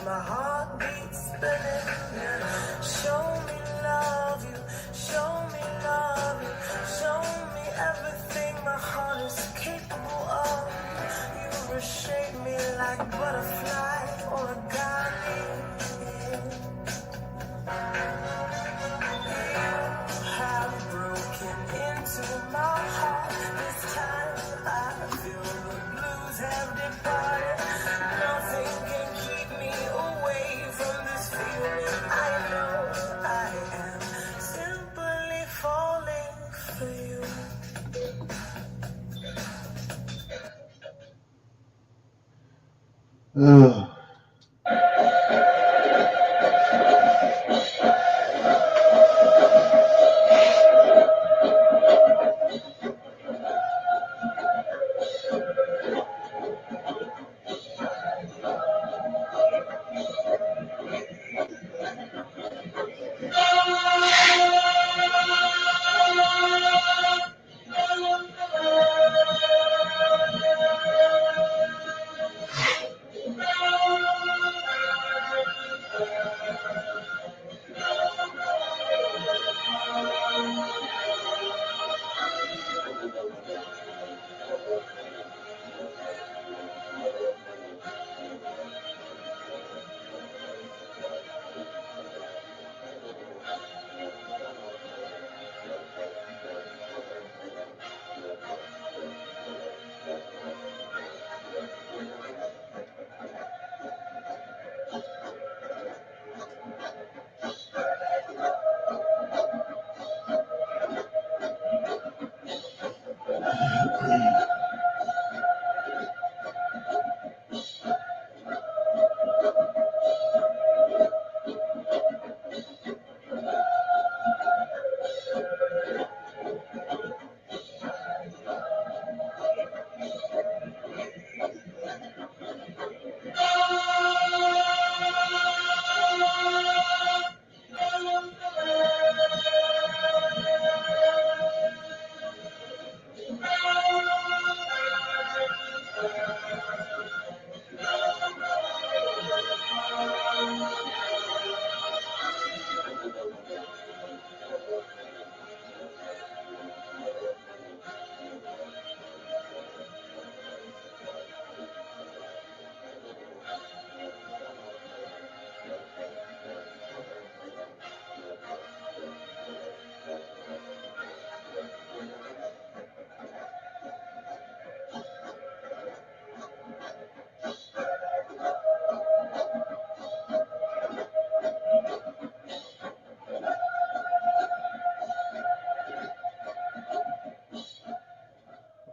my heart beats spinning. Show me love you, show me love you, show me everything my heart is capable of. You reshape me like butterfly origami. You have broken into my heart. This time I feel the blues have departed. Nothing can keep me away from this feeling. I know I am simply falling for you.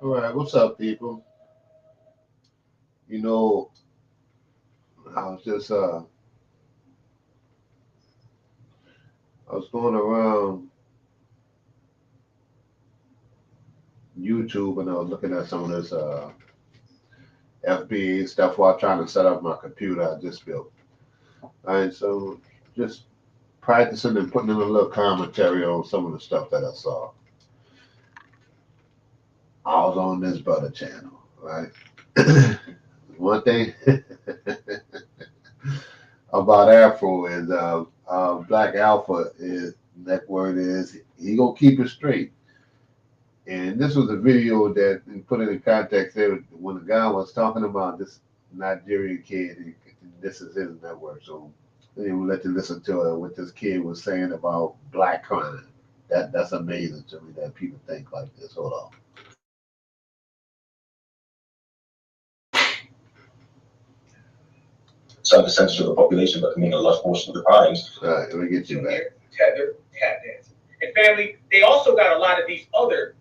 All right, what's up, people? You know, I was just I was going around YouTube and I was looking at some of this FBA stuff while trying to set up my computer I just built. All right, so just practicing and putting in a little commentary on some of the stuff that I saw. I was on this brother channel, right? One thing about Afro is Black Alpha is that word is he gonna keep it straight. And this was a video that and put it in context there when the guy was talking about this Nigerian kid. This is his network, so we'll let you listen to what this kid was saying about black crime. That's amazing to me that people think like this. Hold on. Some percentage of the population, but committing a large portion of the crimes. All right, let me get you back. Tether, tap dance. And family, they also got a lot of these other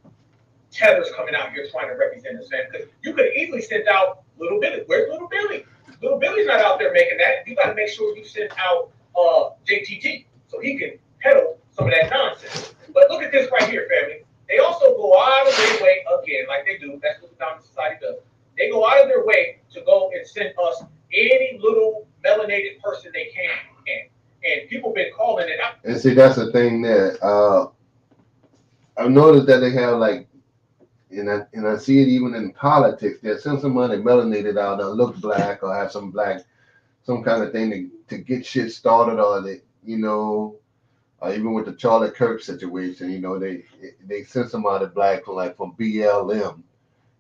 tethers coming out here trying to represent us, man. Because you could easily send out Little Billy. Where's Little Billy? Little Billy's not out there making that. You got to make sure you send out JTT so he can peddle some of that nonsense. But look at this right here, family. They also go out of their way, again, like they do. That's what the Dominant Society does. They go out of their way to go and send us any little melanated person they can. And people been calling it out. And see, that's the thing there. I've noticed that they have like, and I see it even in politics. There's somebody melanated out that look black or have some black some kind of thing to get shit started, or even with the Charlie Kirk situation, they sent somebody black like from BLM.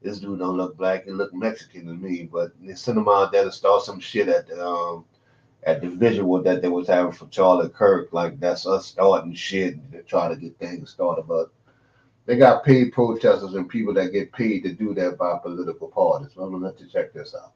This dude don't look black; he look Mexican to me. But they sent him out there to start some shit at the visual that they was having for Charlie Kirk. Like that's us starting shit to try to get things started. But they got paid protesters and people that get paid to do that by political parties. So I'm gonna let you check this out.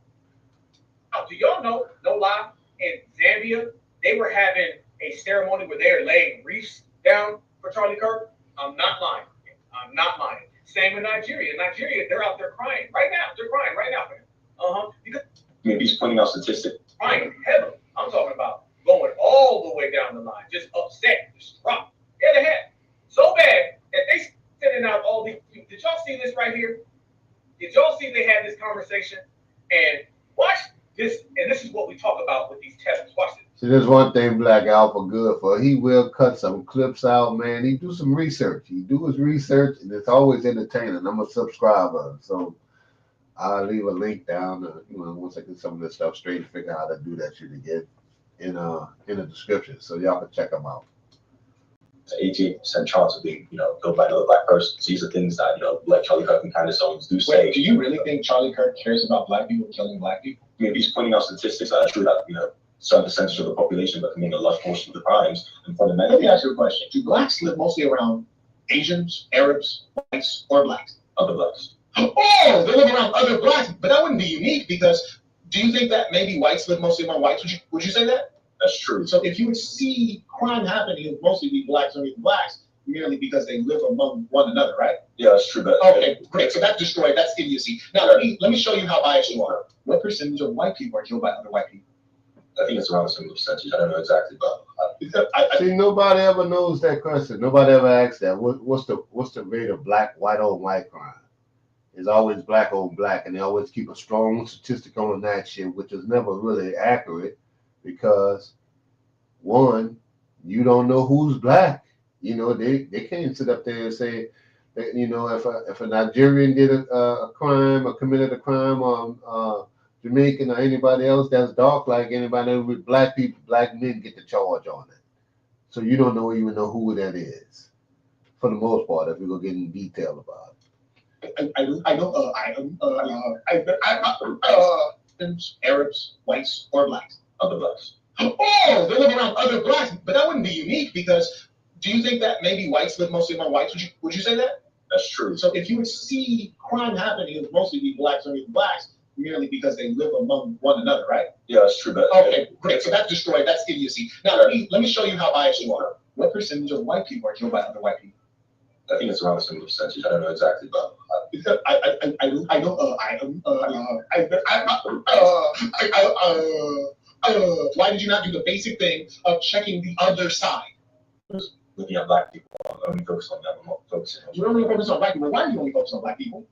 Oh, do y'all know? No lie. In Zambia, they were having a ceremony where they're laying wreaths down for Charlie Kirk. I'm not lying. I'm not lying. Same in Nigeria. In Nigeria, they're out there crying right now. They're crying right now for him. Because Maybe he's pointing out statistics. crying heavily. I'm talking about going all the way down the line, just upset, distraught. Yeah, they had so bad that they sending out all these. Did y'all see this right here? Did y'all see they had this conversation? And watch this, and this is what we talk about with these tests. Watch this. See, there's one thing Black Alpha good for. He will cut some clips out, man. He do some research. He do his research, and it's always entertaining. I'm a subscriber, so I'll leave a link down. Once I get some of this stuff straight and figure out how to do that shit again in the description, so y'all can check them out. 88% chance of being, killed by another black person. These are things that, like Charlie Kirk and kind of songs do say. Wait, do you really think Charlie Kirk cares about black people killing black people? Maybe he's pointing out statistics that are true that, certain percentage of the population that commit a large portion of the crimes. And Let fundamentally, me ask you a question. Do blacks live mostly around Asians, Arabs, whites, or blacks? other blacks. Oh, they live around other blacks, but that wouldn't be unique because do you think that maybe whites live mostly among whites? Would you say that? That's true. So if you would see crime happening, it would mostly be blacks or even blacks merely because they live among one another, right? Yeah, that's true. But Okay, great. So that's destroyed. That's idiocy. Now let me show you how biased you are. What percentage of white people are killed by other white people? I think it's around a similar percentage. I don't know exactly, but See, nobody ever knows that question. Nobody ever asks that. What's the rate of black, white on white crime? It's always black on black, and they always keep a strong statistic on that shit, which is never really accurate because one, you don't know who's black. They can't sit up there and say that, if a Nigerian did a crime or committed a crime, or Jamaican or anybody else that's dark like anybody with black people, black men get the charge on it. So you don't even know who that is, for the most part, if we go get in detail about it. I know Arabs, whites, or blacks. other blacks. Oh, they live around other blacks, but that wouldn't be unique because do you think that maybe whites live mostly among whites? Would you say that? That's true. So if you would see crime happening, it would mostly be blacks or even blacks merely because they live among one another, right? Yeah, that's true. But Okay, great. So that's destroyed. That's idiocy. Now let me show you how biased you are. What percentage of white people are killed by other white people? I think it's around a similar percentage. I don't know exactly, but I know. Why did you not do the basic thing of checking the other side? looking at black people, I'm only focused on them. I'm not focusing on. You don't really focus on black people. Why do you only focus on black people?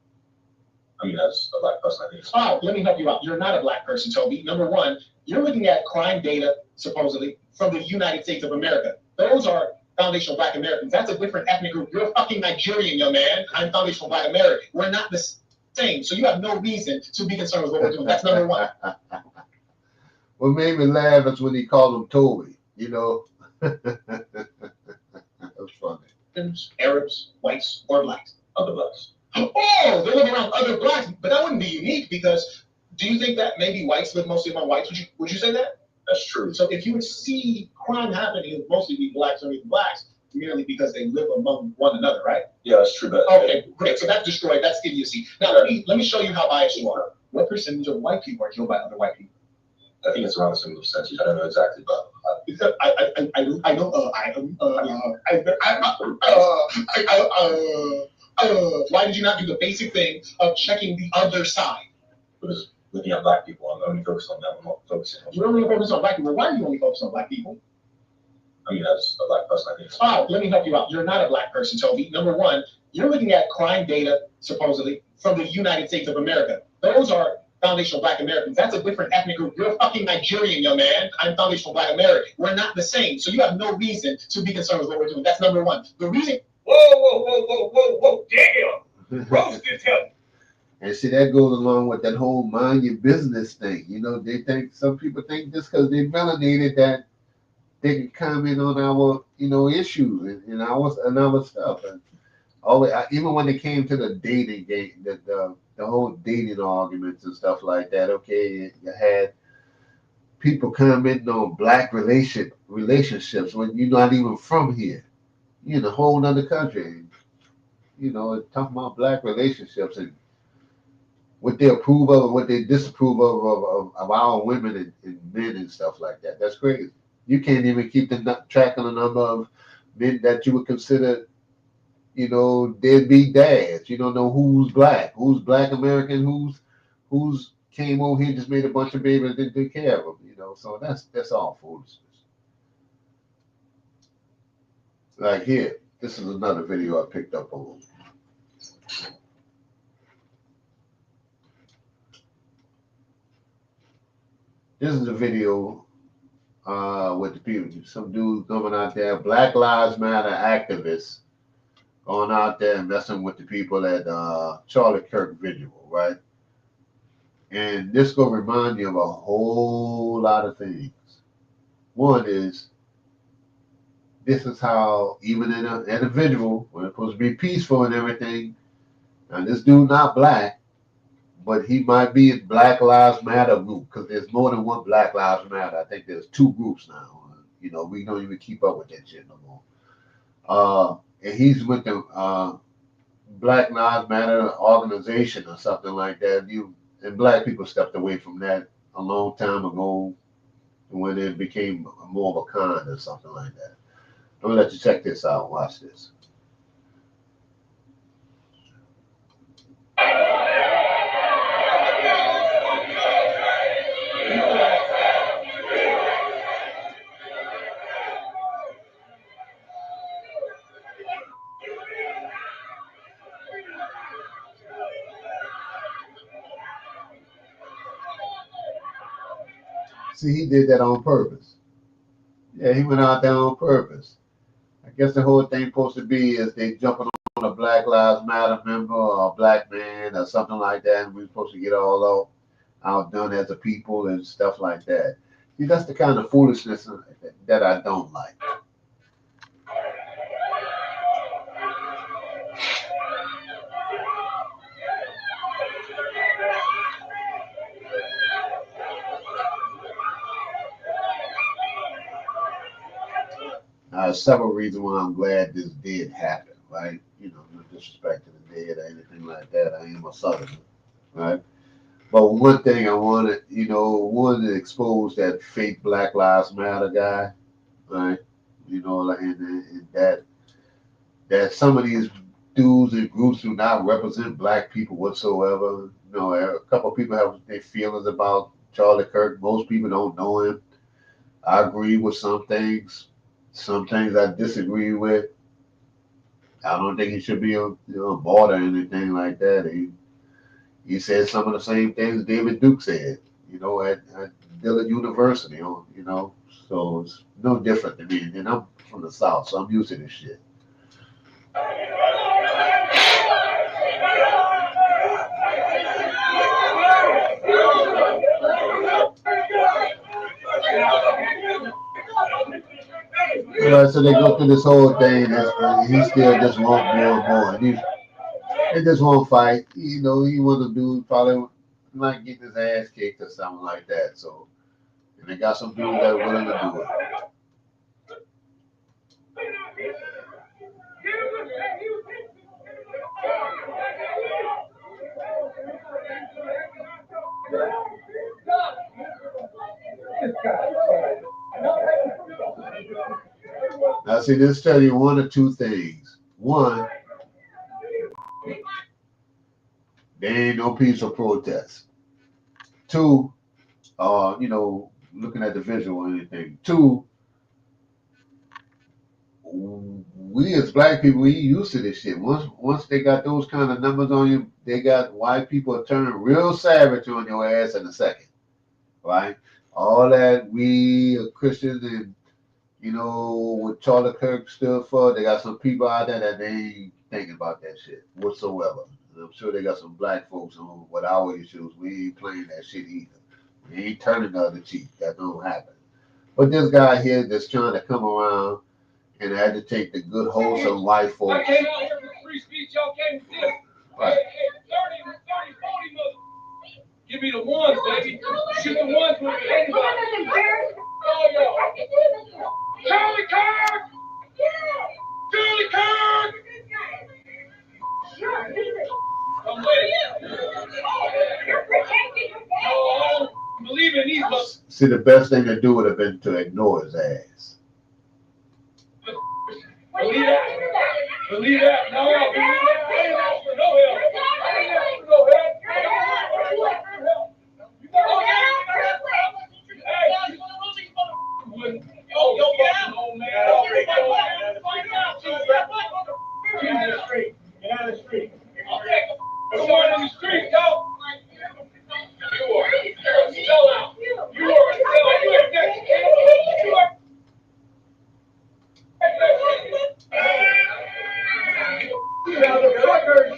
I mean, as a black person, I think. Oh, let me help you out. You're not a black person, Toby. Number one, you're looking at crime data, supposedly, from the United States of America. Those are foundational black Americans. That's a different ethnic group. You're a fucking Nigerian, young man. I'm foundational black American. We're not the same. So you have no reason to be concerned with what we're doing. That's number one. What made me laugh is when he called him Toby, you know. That was funny. Arabs, whites, or blacks. Other blacks. Oh, they live around other blacks, but that wouldn't be unique because do you think that maybe whites live mostly among whites? Would you say that? That's true. So if you would see crime happening, it would mostly be blacks or even blacks merely because they live among one another, right? Yeah, that's true. But Okay, great. So that's destroyed. That's idiocy. Now let me show you how biased you are. What percentage of white people are killed by other white people? I think it's around a similar percentage. I don't know exactly, but I know. Why did you not do the basic thing of checking the other side? because looking at black people, I'm only focused on them. I'm not focusing on. You don't really focus on black people. Why do you only focus on black people? I mean, as a black person, I think. Oh, let me help you out. You're not a black person, Toby. Number one, you're looking at crime data, supposedly, from the United States of America. Those are foundational black Americans. That's a different ethnic group. You're a fucking Nigerian, young man. I'm foundational black American. We're not the same. So you have no reason to be concerned with what we're doing. That's number one. The reason. Whoa, damn. Roasted him. And see, that goes along with that whole mind your business thing. You know, they think some people think just because they melanated that they can comment on our, you know, issues and our stuff. And always, even when it came to the dating game, the whole dating arguments and stuff like that. Okay, you had people commenting on black relationships when you're not even from here. You're in a whole other country. You know, talking about black relationships and what they approve of and what they disapprove of our women and men and stuff like that. That's crazy. You can't even keep the track on the number of men that you would consider, you know, deadbeat dads. You don't know who's black American, who's came over here, just made a bunch of babies and didn't take care of them. You know, so that's all foolishness. Like here, this is another video I picked up on. This is a video with the people, some dudes coming out there, Black Lives Matter activists going out there and messing with the people at Charlie Kirk visual, right? And this gonna remind you of a whole lot of things. One is this is how even in an individual, when it's supposed to be peaceful and everything, and this dude not black, but he might be in Black Lives Matter group because there's more than one Black Lives Matter. I think there's two groups now. You know, we don't even keep up with that shit no more. And he's with the Black Lives Matter organization or something like that. And black people stepped away from that a long time ago when it became more of a con or something like that. I'm gonna let you check this out. Watch this. See, he did that on purpose. Yeah, he went out there on purpose. I guess the whole thing supposed to be is they jumping on a Black Lives Matter member or a black man or something like that, and we're supposed to get all outdone as a people and stuff like that. See, that's the kind of foolishness that I don't like. Several reasons why I'm glad this did happen, right? You know, no disrespect to the dead or anything like that. I am a Southerner, right? But one thing I wanted, wanted to expose that fake Black Lives Matter guy, right? You know, like, and that some of these dudes and groups do not represent black people whatsoever. You know, a couple of people have their feelings about Charlie Kirk. Most people don't know him. I agree with some things. Some things I disagree with. I don't think he should be on board or anything like that. He said some of the same things David Duke said, at Dillard University, so it's no different to me. And I'm from the South, so I'm used to this shit. So they go through this whole thing, and he still just want more and more. And he just won't fight. He want to do probably might get his ass kicked or something like that. So, and they got some dudes that are willing to do it. Now, see, this tell you one or two things. One, there ain't no peaceful protest. Two, looking at the visual or anything. Two, we as black people, we used to this shit. Once they got those kind of numbers on you, they got white people turning real savage on your ass in a second, right? All that we are Christians and what Charlie Kirk stood for, they got some people out there that they ain't thinking about that shit whatsoever. And I'm sure they got some black folks on with our issues. We ain't playing that shit either. We ain't turning the other cheek. That don't happen. But this guy here that's trying to come around and agitate the good, wholesome white I folks. came out here for free speech. Y'all came with this. Right. Hey, 30, 40 mother. Give me the ones, baby. Shoot the ones with anybody. Oh, yo. Charlie Kirk! Charlie Kirk! I'm with it. Oh, believe in these mother. See, the best thing to do would have been to ignore his ass. Believe that? Believe that? No, believe that. I ain't asked for no help. I ain't asked for no help. You got hey, yo, get out. Oh, man. Get out of the street. Get out of the street. Okay. Someone in the street, yo. You are a sellout. You are a sellout. You are next. You are. Now the fuckers.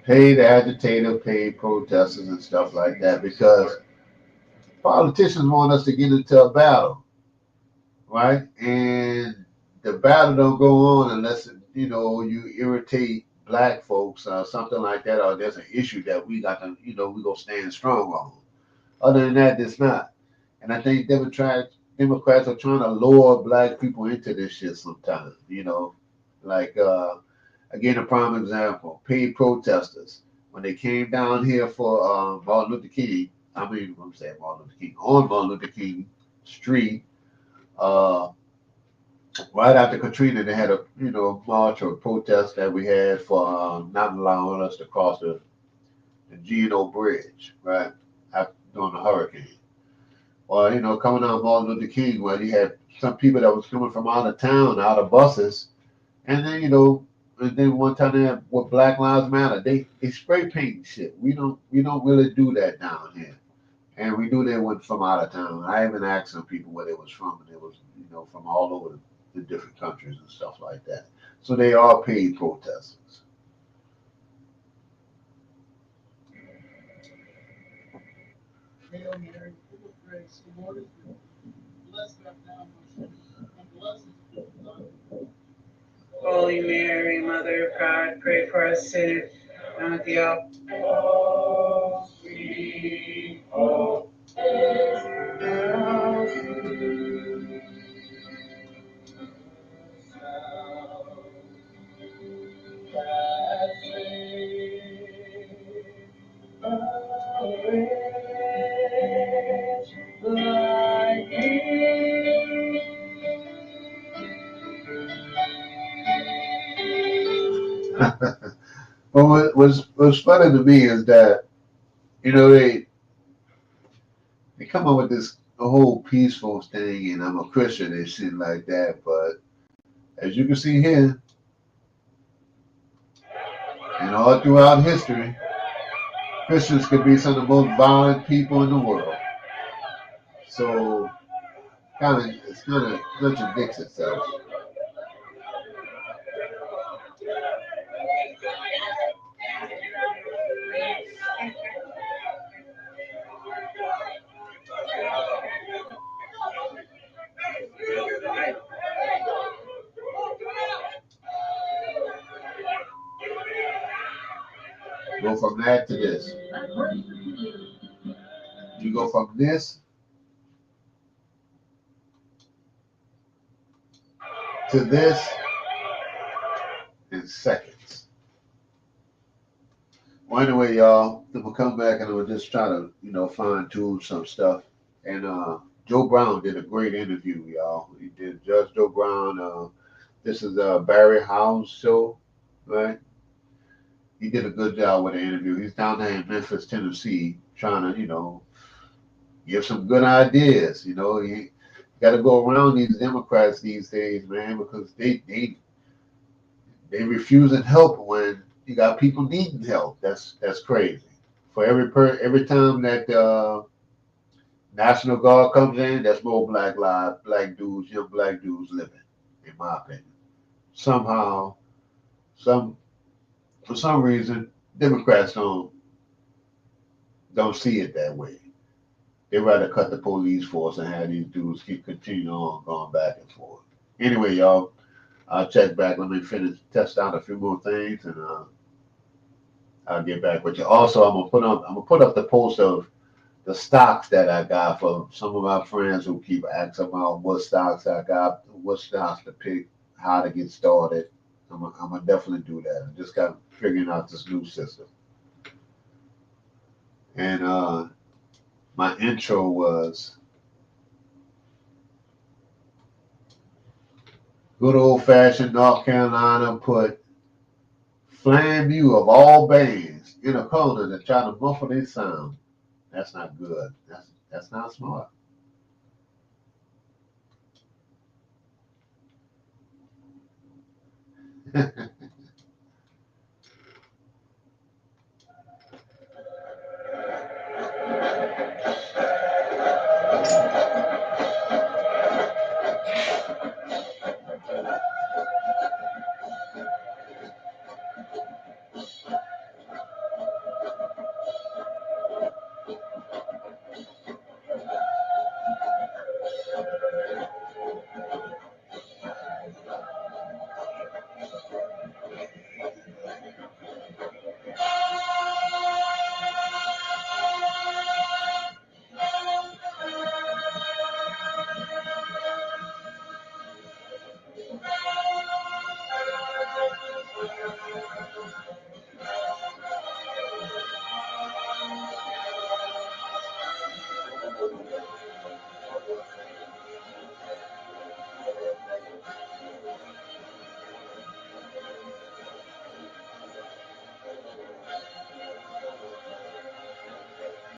Paid agitator, paid protesters and stuff like that because politicians want us to get into a battle, right? And the battle don't go on unless, you irritate black folks or something like that, or there's an issue that we got to, we gonna stand strong on. Other than that, it's not. And I think Democrats are trying to lure black people into this shit sometimes, like, again, a prime example, paid protesters. When they came down here for Martin Luther King, I'm saying Martin Luther King, on Martin Luther King Street, right after Katrina, they had a, march or protest that we had for not allowing us to cross the G&O Bridge, right, after, during the hurricane. Well, coming out of Martin Luther King, you had some people that was coming from out of town, out of buses, and then, and then one time they had what Black Lives Matter, they spray paint shit. We don't really do that down here, and we do that when from out of town. I even asked some people where they was from, and it was from all over the different countries and stuff like that. So they are paid protesters. Hail Mary, full of grace, the Lord is with you. Blessed art thou amongst women, and blessed is the fruit of thy womb. Holy Mary, Mother of God, pray for us sinners, now at the hour. Oh, sweet hope is now But what's funny to me is that they come up with this whole peaceful thing, and I'm a Christian and shit like that. But as you can see here, and all throughout history, Christians could be some of the most violent people in the world. So it's kind of contradicts itself. Go from that to this. You go from this to this in seconds. Well, anyway, y'all, we'll come back and we'll just try to, fine tune some stuff. And Joe Brown did a great interview, y'all. He did Judge Joe Brown. This is Barry Howe's show, right? He did a good job with the interview. He's down there in Memphis, Tennessee, trying to, give some good ideas. You got to go around these Democrats these days, man, because they refusing help when you got people needing help. That's crazy. For every time that National Guard comes in, that's more black dudes, young black dudes living. in my opinion. Somehow, for some reason, Democrats don't see it that way. They rather cut the police force and have these dudes keep continuing on going back and forth. Anyway, y'all, I'll check back. Let me finish test out a few more things, and I'll get back with you. Also, I'm gonna put up the post of the stocks that I got from some of my friends who keep asking about what stocks I got, what stocks to pick, how to get started. I'm gonna definitely do that. I just got figuring out this new system. And my intro was good old fashioned North Carolina put FAMU of all bands in a corner to try to muffle their sound. That's not good. That's not smart.